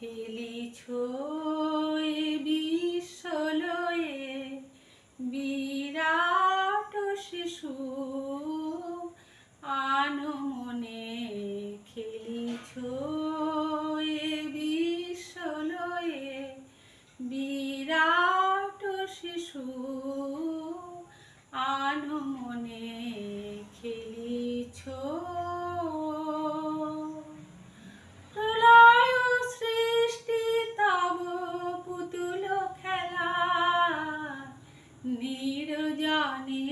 খেলিছ এ বিশ্বলয়ে বিরাট শিশু আনমনে খেলিছ এ বিশ্বলয়ে বিরাট শিশু আনমনে খেলিছ নিরজনে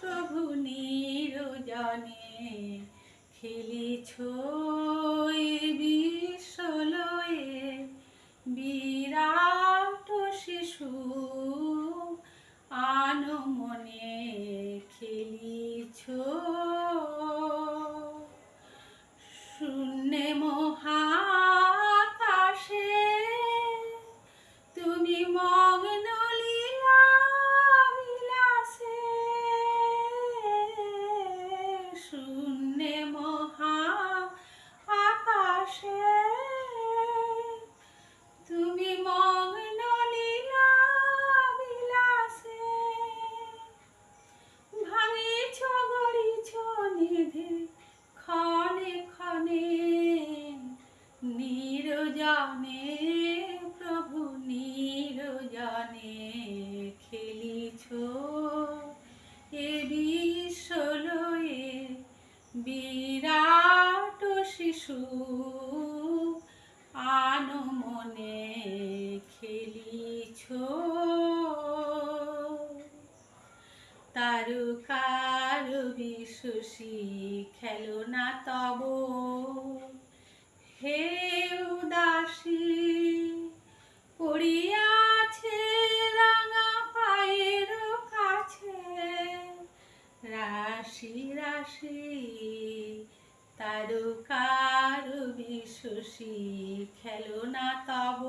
প্রভু নিরজনে খেলিছ এ বিশ্বলয়ে বিরাট শিশু আনমনে খেলিছ শূন্যে মহাকাশে তুমি মগ্ন লীলা বিলাসে শূন্যে মহাকাশে তুমি মগ্ন লীলা বিলাসে ভাঙিছ গড়িছ নিধে ক্ষণে ক্ষণে নিরজনে প্রভু নিরজনে খেলিছ এ বিশ্বলয়ে বিরাট শিশু আনমনে খেলিছ তারকার বিশ্বসী খেলনা তব হে উদাসী পড়িয়াছে রাঙা পায়ের কাছে রাশি রাশি তারকার বিশ্বসী খেলনা তব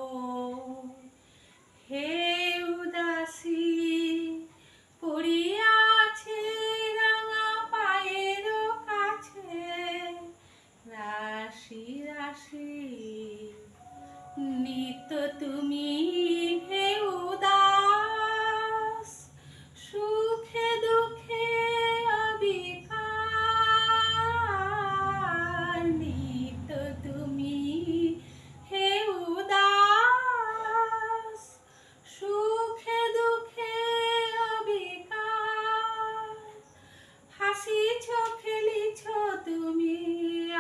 হে উদাসী পড়িয়াছে রাঙা পায়ের কাছে রাশি রাশি নিত্য তুমি হে উদাস সুখে দুঃখে অবিকার নিত্য তুমি হে উদাস সুখে দুঃখে অবিকার হাসিছ খেলিছ তুমি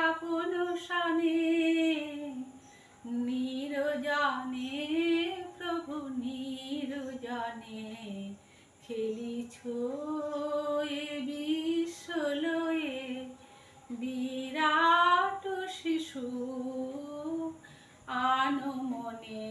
আপন সনে নিরজনে প্রভু নিরজনে খেলিছ এ বিশ্বলয়ে বিরাট শিশু আনমনে